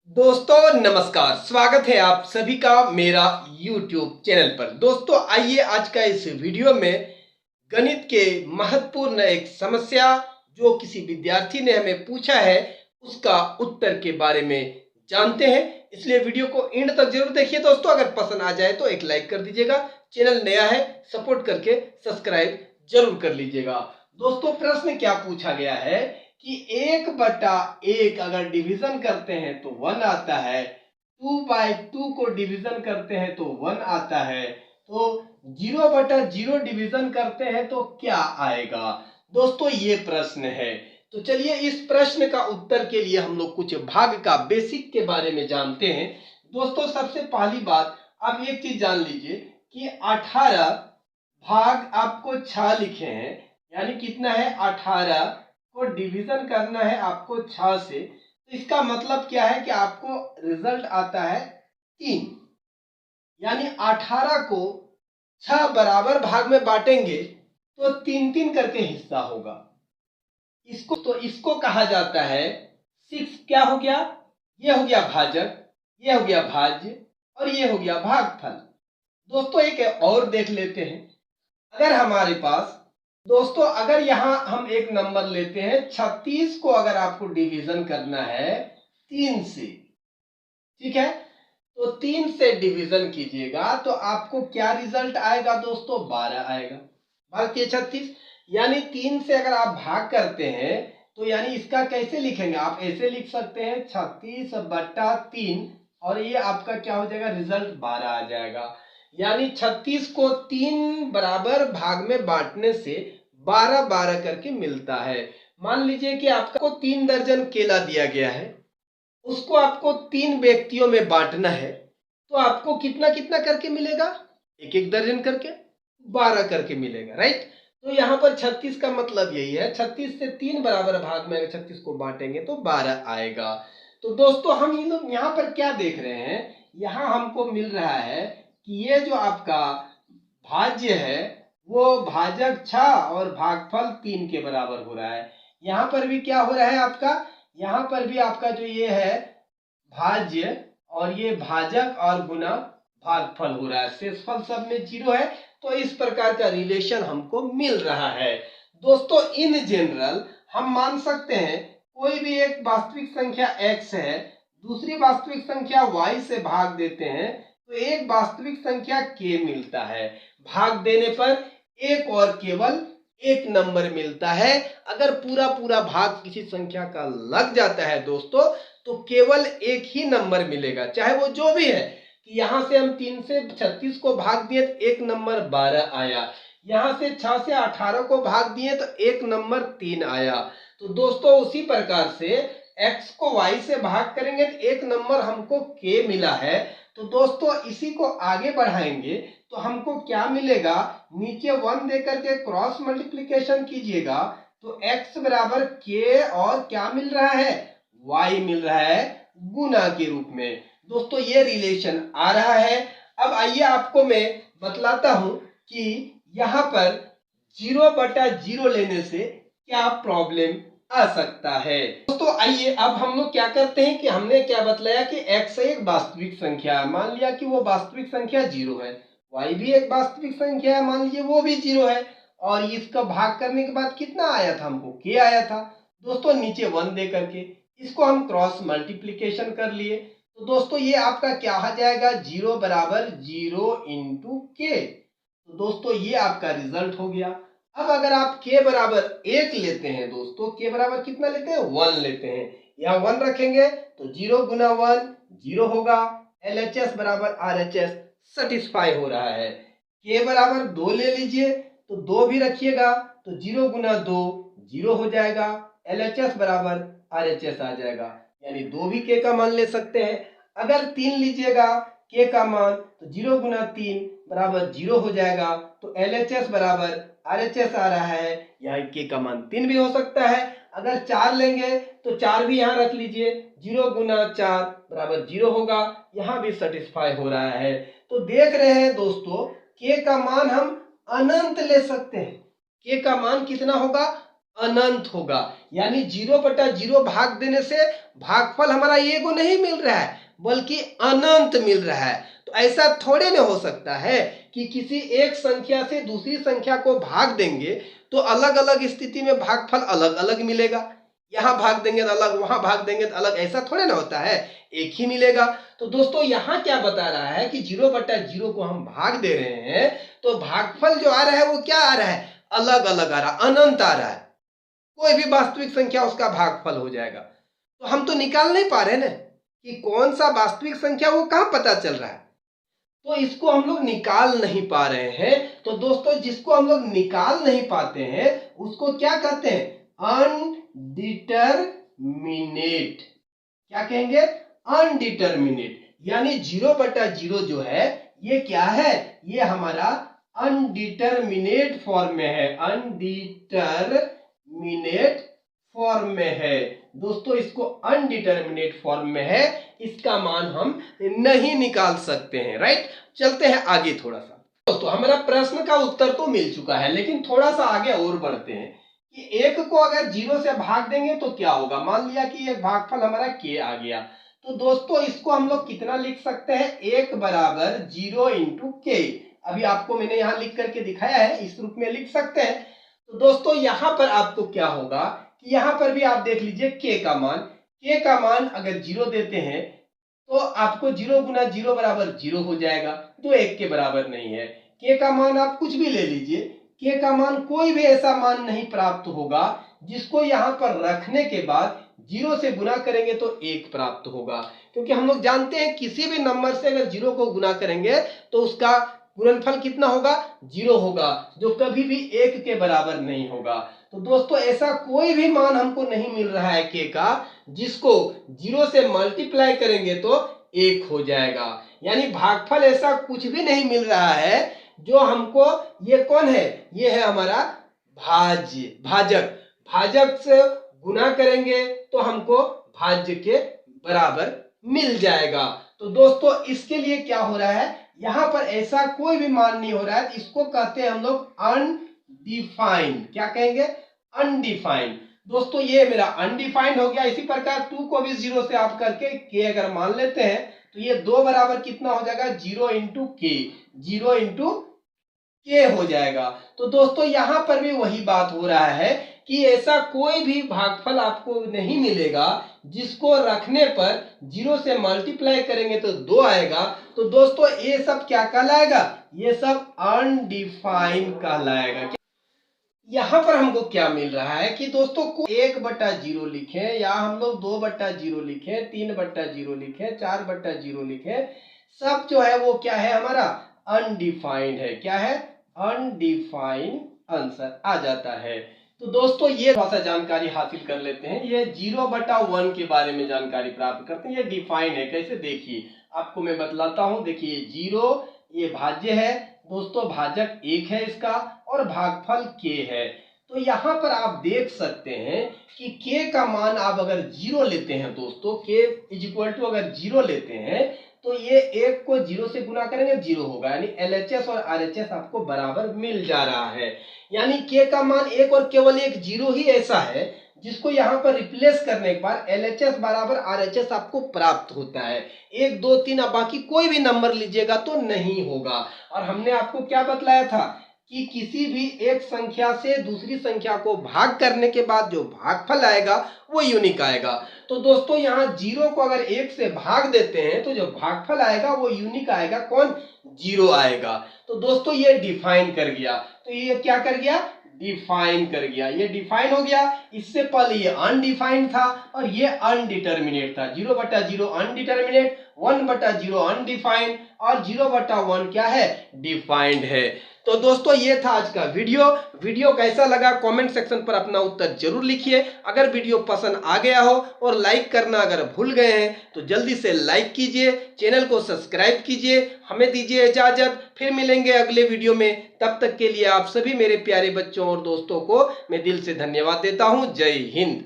दोस्तों नमस्कार, स्वागत है आप सभी का मेरा YouTube चैनल पर। दोस्तों आइए आज का इस वीडियो में गणित के महत्वपूर्ण एक समस्या जो किसी विद्यार्थी ने हमें पूछा है उसका उत्तर के बारे में जानते हैं। इसलिए वीडियो को एंड तक जरूर देखिए दोस्तों। अगर पसंद आ जाए तो एक लाइक कर दीजिएगा, चैनल नया है सपोर्ट करके सब्सक्राइब जरूर कर लीजिएगा। दोस्तों प्रश्न क्या पूछा गया है कि 1/1 अगर डिवीजन करते हैं तो 1 आता है, 2/2 को डिवीजन करते हैं तो 1 आता है, तो 0/0 डिवीजन करते हैं तो क्या आएगा। दोस्तों ये प्रश्न है, तो चलिए इस प्रश्न का उत्तर के लिए हम लोग कुछ भाग का बेसिक के बारे में जानते हैं। दोस्तों सबसे पहली बात आप एक चीज जान लीजिए कि 18 भाग आपको 6 लिखे हैं, यानी कितना है 18 को डिवीजन करना है आपको 6 से, तो इसका मतलब क्या है कि आपको रिजल्ट आता है 3। यानी 18 को 6 बराबर भाग में बांटेंगे तो 3-3 करके हिस्सा होगा। इसको कहा जाता है 6 क्या हो गया, ये हो गया भाजक, ये हो गया भाज्य और ये हो गया भागफल। दोस्तों एक और देख लेते हैं। अगर हमारे पास दोस्तों अगर यहां हम एक नंबर लेते हैं 36 को, अगर आपको डिवीजन करना है 3 से, ठीक है, तो 3 से डिवीजन कीजिएगा तो आपको क्या रिजल्ट आएगा दोस्तों, 12 आएगा। भाग के 36, यानी 3 से अगर आप भाग करते हैं तो यानी इसका कैसे लिखेंगे, आप ऐसे लिख सकते हैं 36/3 और ये आपका क्या हो जाएगा, रिजल्ट 12 आ जाएगा। यानी 36 को 3 बराबर भाग में बांटने से 12-12 करके मिलता है। मान लीजिए कि आपको 3 दर्जन केला दिया गया है, उसको आपको 3 व्यक्तियों में बांटना है, तो आपको कितना कितना करके मिलेगा, एक एक दर्जन करके 12 करके मिलेगा, राइट। तो यहाँ पर 36 का मतलब यही है, 36 से 3 बराबर भाग में अगर 36 को बांटेंगे तो 12 आएगा। तो दोस्तों हम यहाँ पर क्या देख रहे हैं, यहाँ हमको मिल रहा है कि ये जो आपका भाज्य है वो भाजक 6 और भागफल 3 के बराबर हो रहा है। यहाँ पर भी क्या हो रहा है आपका, यहाँ पर भी आपका जो ये है भाज्य और ये भाजक और गुना भागफल हो रहा है, शेषफल सब में 0 है, तो इस प्रकार का रिलेशन हमको मिल रहा है। दोस्तों इन जनरल हम मान सकते हैं कोई भी एक वास्तविक संख्या x है, दूसरी वास्तविक संख्या y से भाग देते हैं तो एक वास्तविक संख्या k मिलता है। भाग देने पर एक और केवल एक नंबर मिलता है। अगर पूरा पूरा भाग किसी संख्या का लग जाता है दोस्तों तो केवल एक ही नंबर मिलेगा, चाहे वो जो भी है। कि यहां से हम 3 से 36 को भाग दिए तो एक नंबर 12 आया, यहां से 6 से 18 को भाग दिए तो एक नंबर 3 आया। तो दोस्तों उसी प्रकार से x को y से भाग करेंगे तो एक नंबर हमको k मिला है। तो दोस्तों इसी को आगे बढ़ाएंगे तो हमको क्या मिलेगा, नीचे 1 देकर के क्रॉस मल्टीप्लिकेशन कीजिएगा तो x बराबर k और क्या मिल रहा है, y मिल रहा है गुना के रूप में। दोस्तों ये रिलेशन आ रहा है। अब आइए आपको मैं बतलाता हूं कि यहां पर 0/0 लेने से क्या प्रॉब्लम आ सकता है। दोस्तों आइए अब हम लोग क्या करते हैं कि हमने क्या बतलाया कि x एक वास्तविक संख्या है, मान लिया कि वो वास्तविक संख्या 0 है, y भी एक वास्तविक संख्या है, मान लीजिए वो भी 0 है, और इसका भाग करने के बाद कितना आया था, हमको k आया था। दोस्तों नीचे 1 दे करके इसको हम क्रॉस मल्टीप्लिकेशन कर लिए, तो दोस्तों ये आपका क्या आ जाएगा, 0 बराबर 0 इंटू के। तो दोस्तों ये आपका रिजल्ट हो गया। अब अगर आप k बराबर 1 लेते हैं दोस्तों, k बराबर कितना लेते हैं, 1 लेते हैं, यहाँ 1 रखेंगे तो 0 गुना 1 0 होगा, LHS बराबर RHS सेटिस्फाई हो रहा है। k बराबर 2 ले लीजिए तो 2 भी रखिएगा तो 0 गुना 2 0 हो जाएगा, LHS बराबर RHS आ जाएगा, यानी 2 भी k का मान ले सकते हैं। अगर 3 लीजिएगा k का मान तो 0 गुना 3 बराबर 0 हो जाएगा, तो LHS बराबर RHS आ रहा है, यहाँ k का मान 3 भी हो सकता है। अगर 4 लेंगे तो 4 भी यहाँ रख लीजिए, 0 गुना 4 बराबर 0 होगा, यहाँ भी सेटिस्फाई हो रहा है। तो देख रहे हैं दोस्तों k का मान हम अनंत ले सकते हैं, k का मान कितना होगा, अनंत होगा। यानी 0/0 भाग देने से भागफल हमारा ये को नहीं मिल रहा है बल्कि अनंत मिल रहा है। तो ऐसा थोड़े न हो सकता है कि किसी एक संख्या से दूसरी संख्या को भाग देंगे तो अलग अलग स्थिति में भागफल अलग अलग मिलेगा। यहाँ भाग देंगे तो अलग, वहां भाग देंगे तो अलग, ऐसा थोड़े ना होता है, एक ही मिलेगा। तो दोस्तों यहाँ क्या बता रहा है कि 0/0 को हम भाग दे रहे हैं तो भागफल जो आ रहा है वो क्या आ रहा है, अलग अलग आ रहा है, अनंत आ रहा है। कोई भी वास्तविक संख्या उसका भागफल हो जाएगा। तो हम तो निकाल नहीं पा रहे ना कि कौन सा वास्तविक संख्या, वो कहां पता चल रहा है। तो इसको हम लोग निकाल नहीं पा रहे हैं। तो दोस्तों जिसको हम लोग निकाल नहीं पाते हैं उसको क्या कहते हैं, अनडिटरमिनेट। क्या कहेंगे, अनडिटरमिनेट। यानी 0/0 जो है ये क्या है, ये हमारा अनडिटरमिनेट फॉर्म में है, अनडिटरमिनेट फॉर्म में है। दोस्तों इसको अनडिटरमिनेट फॉर्म में है, इसका मान हम नहीं निकाल सकते हैं। राइट, चलते हैं आगे थोड़ा सा। दोस्तों हमारा प्रश्न का उत्तर तो मिल चुका है, लेकिन थोड़ा सा आगे और बढ़ते हैं कि एक को अगर 0 से भाग देंगे तो क्या होगा। मान लिया कि ये भागफल हमारा k आ गया, तो दोस्तों इसको हम लोग कितना लिख सकते हैं, 1 बराबर 0 इंटू k। अभी आपको मैंने यहाँ लिख करके दिखाया है, इस रूप में लिख सकते हैं। तो दोस्तों यहाँ पर आपको क्या होगा कि यहाँ पर भी आप देख लीजिए k का मान अगर 0 देते हैं तो आपको 0 गुना 0 बराबर 0 हो जाएगा, जो 1 के बराबर नहीं है। k का मान आप कुछ भी ले लीजिए, k का मान कोई भी ऐसा मान नहीं प्राप्त होगा जिसको यहाँ पर रखने के बाद 0 से गुना करेंगे तो 1 प्राप्त होगा। क्योंकि हम लोग जानते हैं किसी भी नंबर से अगर 0 को गुना करेंगे तो उसका गुणनफल कितना होगा, 0 होगा, जो कभी भी 1 के बराबर नहीं होगा। तो दोस्तों ऐसा कोई भी मान हमको नहीं मिल रहा है k का जिसको 0 से मल्टीप्लाई करेंगे तो 1 हो जाएगा। यानी भागफल ऐसा कुछ भी नहीं मिल रहा है जो हमको, ये कौन है, ये है हमारा भाजक से गुना करेंगे तो हमको भाज्य के बराबर मिल जाएगा। तो दोस्तों इसके लिए क्या हो रहा है, यहां पर ऐसा कोई भी मान नहीं हो रहा है, इसको कहते हैं हम लोग अनडिफाइंड। क्या कहेंगे, अनडिफाइंड। दोस्तों ये मेरा अनडिफाइंड हो गया। इसी प्रकार 2 को भी 0 से आप करके k अगर मान लेते हैं तो ये 2 बराबर कितना हो जाएगा, 0 इंटू k, 0 इंटू k हो जाएगा। तो दोस्तों यहां पर भी वही बात हो रहा है कि ऐसा कोई भी भागफल आपको नहीं मिलेगा जिसको रखने पर 0 से मल्टीप्लाई करेंगे तो 2 आएगा। तो दोस्तों ये सब क्या कहलाएगा, ये सब अनडिफाइंड कहलाएगा। यहां पर हमको क्या मिल रहा है कि दोस्तों को 1/0 लिखे या हम लोग 2/0 लिखे, 3/0 लिखे, 4/0 लिखे, सब जो है वो क्या है, हमारा अनडिफाइंड है। क्या है, अनडिफाइंड आंसर आ जाता है। तो दोस्तों ये थोड़ा सा जानकारी हासिल कर लेते हैं। ये 0/1 के बारे में जानकारी प्राप्त करते हैं। ये डिफाइन है, कैसे देखिए आपको मैं बतलाता हूं। देखिए 0 ये भाज्य है दोस्तों, भाजक 1 है इसका और भागफल k है। तो यहाँ पर आप देख सकते हैं कि k का मान आप अगर 0 लेते हैं दोस्तों, k इज इक्वल टू अगर 0 लेते हैं तो ये 1 को 0 से गुना करेंगे 0 होगा, यानी LHS और RHS आपको बराबर मिल जा रहा है। यानी k का मान 1 और केवल एक 0 ही ऐसा है जिसको यहाँ पर रिप्लेस करने के बाद LHS बराबर RHS आपको प्राप्त होता है। 1 2 3 अब बाकी कोई भी नंबर लीजिएगा तो नहीं होगा। और हमने आपको क्या बतलाया था कि किसी भी एक संख्या से दूसरी संख्या को भाग करने के बाद जो भागफल आएगा वो यूनिक आएगा। तो दोस्तों यहाँ 0 को अगर 1 से भाग देते हैं तो जो भागफल आएगा वो यूनिक आएगा, कौन, 0 आएगा। तो दोस्तों ये डिफाइन कर गया। तो ये क्या कर गया, डिफाइन कर गया। ये डिफाइन हो गया। इससे पहले ये अनडिफाइंड था और ये अनडिटरमिनेट था। 0/0 अनडिटरमिनेट, 1/0 अनडिफाइंड और 0/1 क्या है, डिफाइंड है। तो दोस्तों ये था आज का वीडियो कैसा लगा कमेंट सेक्शन पर अपना उत्तर जरूर लिखिए। अगर वीडियो पसंद आ गया हो और लाइक करना अगर भूल गए हैं तो जल्दी से लाइक कीजिए, चैनल को सब्सक्राइब कीजिए। हमें दीजिए इजाजत, फिर मिलेंगे अगले वीडियो में। तब तक के लिए आप सभी मेरे प्यारे बच्चों और दोस्तों को मैं दिल से धन्यवाद देता हूं। जय हिंद।